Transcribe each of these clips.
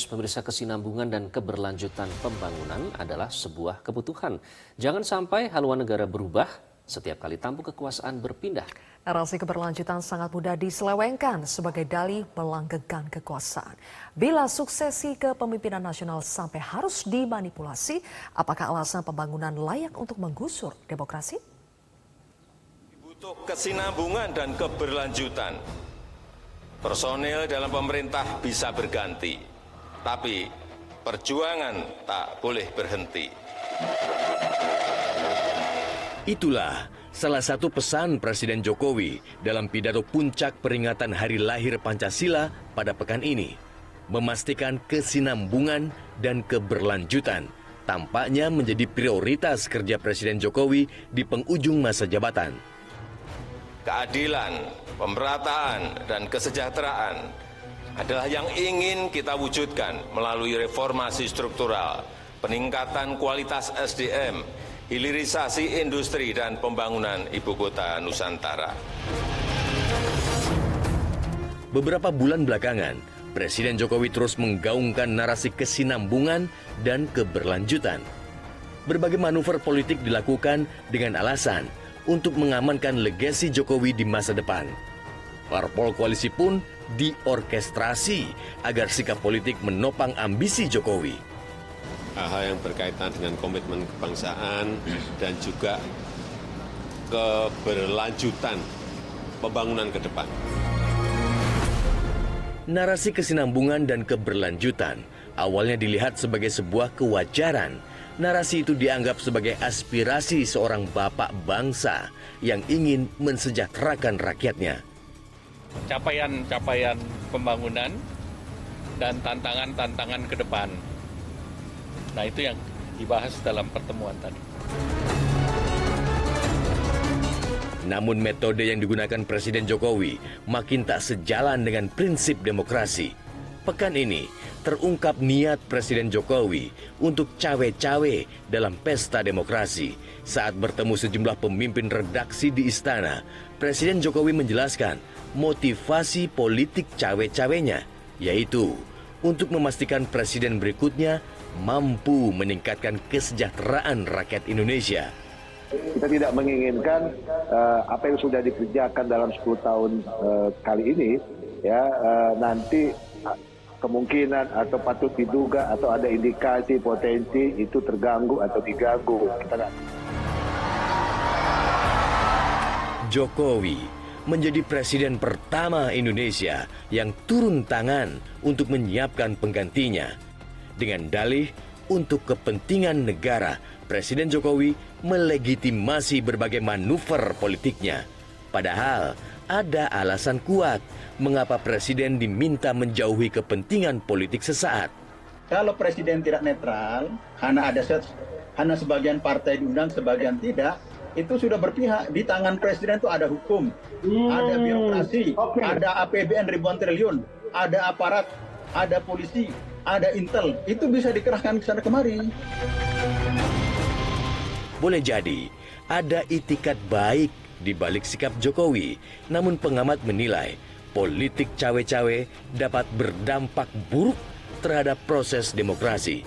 Pemirsa, kesinambungan dan keberlanjutan pembangunan adalah sebuah kebutuhan. Jangan sampai haluan negara berubah setiap kali tampuk kekuasaan berpindah. Narasi keberlanjutan sangat mudah diselewengkan sebagai dalih melanggengkan kekuasaan. Bila suksesi kepemimpinan nasional sampai harus dimanipulasi, apakah alasan pembangunan layak untuk menggusur demokrasi? Butuh kesinambungan dan keberlanjutan. Personil dalam pemerintah bisa berganti, tapi perjuangan tak boleh berhenti. Itulah salah satu pesan Presiden Jokowi dalam pidato puncak peringatan Hari Lahir Pancasila pada pekan ini. Memastikan kesinambungan dan keberlanjutan tampaknya menjadi prioritas kerja Presiden Jokowi di penghujung masa jabatan. Keadilan, pemerataan, dan kesejahteraan adalah yang ingin kita wujudkan melalui reformasi struktural, peningkatan kualitas SDM, hilirisasi industri, dan pembangunan ibu kota Nusantara. Beberapa bulan belakangan, Presiden Jokowi terus menggaungkan narasi kesinambungan dan keberlanjutan. Berbagai manuver politik dilakukan dengan alasan untuk mengamankan legasi Jokowi di masa depan. Parpol koalisi pun diorkestrasi agar sikap politik menopang ambisi Jokowi. Hal-hal yang berkaitan dengan komitmen kebangsaan dan juga keberlanjutan pembangunan ke depan. Narasi kesinambungan dan keberlanjutan awalnya dilihat sebagai sebuah kewajaran. Narasi itu dianggap sebagai aspirasi seorang bapak bangsa yang ingin mensejahterakan rakyatnya. Capaian-capaian pembangunan dan tantangan-tantangan ke depan. Nah, itu yang dibahas dalam pertemuan tadi. Namun metode yang digunakan Presiden Jokowi makin tak sejalan dengan prinsip demokrasi. Pekan ini terungkap niat Presiden Jokowi untuk cawe-cawe dalam pesta demokrasi. Saat bertemu sejumlah pemimpin redaksi di istana, Presiden Jokowi menjelaskan motivasi politik cawe-cawenya, yaitu untuk memastikan presiden berikutnya mampu meningkatkan kesejahteraan rakyat Indonesia. Kita tidak menginginkan apa yang sudah dikerjakan dalam 10 tahun kali ini, nanti kemungkinan atau patut diduga atau ada indikasi potensi itu terganggu atau diganggu. Jokowi menjadi presiden pertama Indonesia yang turun tangan untuk menyiapkan penggantinya. Dengan dalih untuk kepentingan negara, Presiden Jokowi melegitimasi berbagai manuver politiknya. Padahal ada alasan kuat mengapa Presiden diminta menjauhi kepentingan politik sesaat. Kalau Presiden tidak netral, hanya sebagian partai diundang, sebagian tidak, itu sudah berpihak. Di tangan Presiden itu ada hukum, ada birokrasi, ada APBN ribuan triliun, ada aparat, ada polisi, ada intel. Itu bisa dikerahkan ke sana kemari. Boleh jadi ada itikat baik di balik sikap Jokowi, namun pengamat menilai politik cawe-cawe dapat berdampak buruk terhadap proses demokrasi.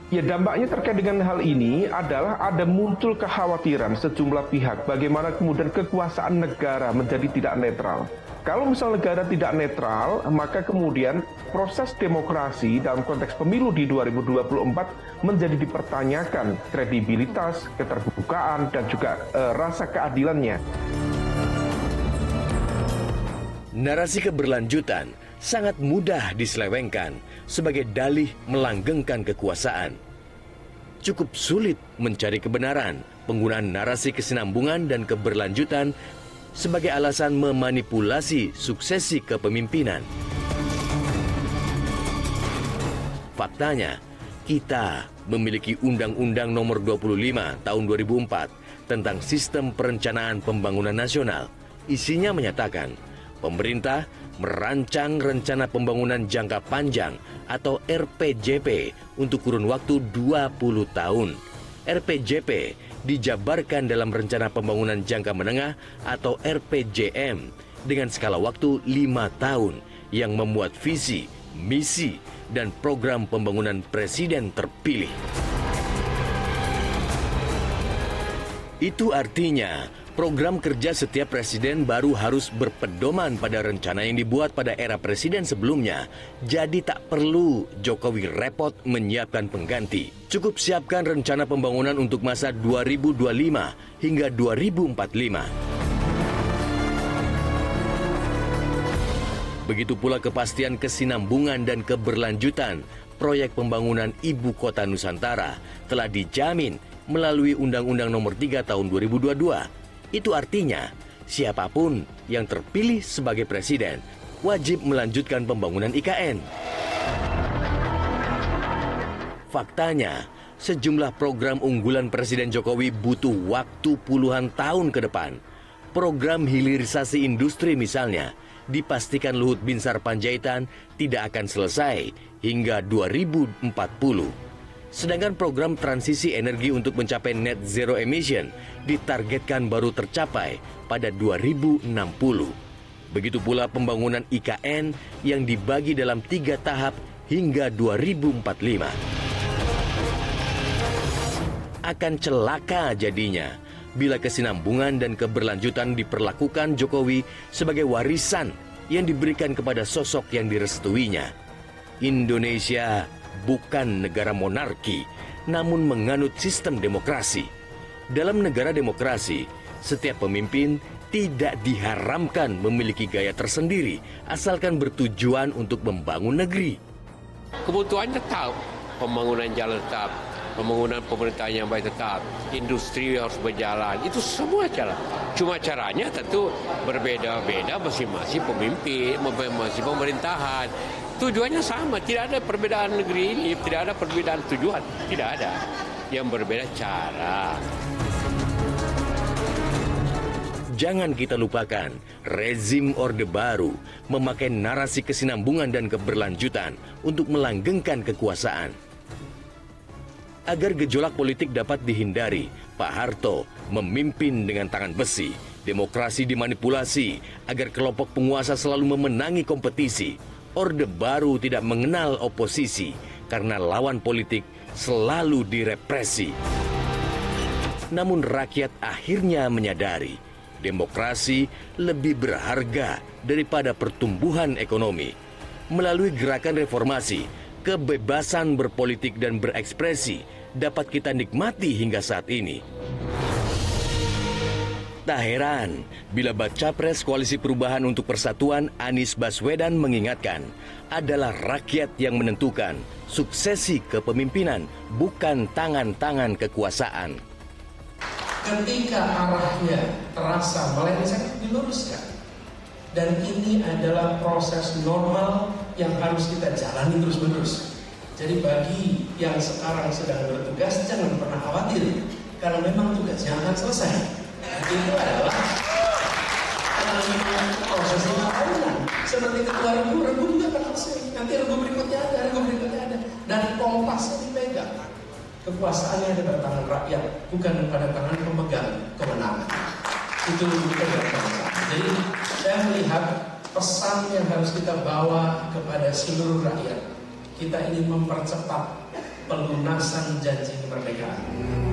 Ya, dampaknya terkait dengan hal ini adalah ada muncul kekhawatiran sejumlah pihak bagaimana kemudian kekuasaan negara menjadi tidak netral. Kalau misal negara tidak netral, maka kemudian proses demokrasi dalam konteks pemilu di 2024 menjadi dipertanyakan kredibilitas, keterbukaan, dan juga rasa keadilannya. Narasi keberlanjutan sangat mudah diselewengkan sebagai dalih melanggengkan kekuasaan. Cukup sulit mencari kebenaran penggunaan narasi kesinambungan dan keberlanjutan sebagai alasan memanipulasi suksesi kepemimpinan. Faktanya, kita memiliki Undang-Undang Nomor 25 Tahun 2004 tentang Sistem Perencanaan Pembangunan Nasional. Isinya menyatakan, pemerintah merancang rencana pembangunan jangka panjang atau RPJP untuk kurun waktu 20 tahun. RPJP dijabarkan dalam Rencana Pembangunan Jangka Menengah atau RPJM dengan skala waktu 5 tahun yang memuat visi misi, dan program pembangunan presiden terpilih. Itu artinya program kerja setiap presiden baru harus berpedoman pada rencana yang dibuat pada era presiden sebelumnya. Jadi tak perlu Jokowi repot menyiapkan pengganti. Cukup siapkan rencana pembangunan untuk masa 2025 hingga 2045. Begitu pula kepastian kesinambungan dan keberlanjutan proyek pembangunan Ibu Kota Nusantara telah dijamin melalui Undang-Undang Nomor 3 Tahun 2022. Itu artinya siapapun yang terpilih sebagai presiden wajib melanjutkan pembangunan IKN. Faktanya, sejumlah program unggulan Presiden Jokowi butuh waktu puluhan tahun ke depan. Program hilirisasi industri misalnya dipastikan Luhut Binsar Panjaitan tidak akan selesai hingga 2040. Sedangkan program transisi energi untuk mencapai net zero emission ditargetkan baru tercapai pada 2060. Begitu pula pembangunan IKN yang dibagi dalam 3 tahap hingga 2045. Akan celaka jadinya bila kesinambungan dan keberlanjutan diperlakukan Jokowi sebagai warisan yang diberikan kepada sosok yang direstuinya. Indonesia bukan negara monarki, namun menganut sistem demokrasi. Dalam negara demokrasi, setiap pemimpin tidak diharamkan memiliki gaya tersendiri, asalkan bertujuan untuk membangun negeri. Kebutuhan tetap, pembangunan jalan tetap, pembangunan pemerintahan yang baik tetap, industri harus berjalan, itu semua jalan. Cuma caranya tentu berbeda-beda masing-masing pemimpin, masing-masing pemerintahan. Tujuannya sama, tidak ada perbedaan negeri ini, tidak ada perbedaan tujuan, tidak ada. Yang berbeda cara. Jangan kita lupakan, rezim Orde Baru memakai narasi kesinambungan dan keberlanjutan untuk melanggengkan kekuasaan. Agar gejolak politik dapat dihindari, Pak Harto memimpin dengan tangan besi. Demokrasi dimanipulasi agar kelompok penguasa selalu memenangi kompetisi. Orde Baru tidak mengenal oposisi karena lawan politik selalu direpresi. Namun rakyat akhirnya menyadari demokrasi lebih berharga daripada pertumbuhan ekonomi. Melalui gerakan reformasi, kebebasan berpolitik dan berekspresi dapat kita nikmati hingga saat ini. Tak heran bila baca pres Koalisi Perubahan untuk Persatuan Anies Baswedan mengingatkan adalah rakyat yang menentukan suksesi kepemimpinan, bukan tangan-tangan kekuasaan. Ketika arahnya terasa melenceng, diluruskan. Dan ini adalah proses normal yang harus kita jalani terus-menerus. Jadi bagi yang sekarang sedang bertugas, jangan pernah khawatir, karena memang tugasnya akan selesai. Itu adalah proses 5 tahunan. Seperti ketua regu juga akan selesai. Nanti regu berikutnya ada. Dan kompasnya dipegang. Kekuasaannya ada pada tangan rakyat, bukan pada tangan pemegang kemenangan. Itu pegang bangsa. Jadi saya melihat pesan yang harus kita bawa kepada seluruh rakyat. Kita ingin mempercepat pelunasan janji kemerdekaan.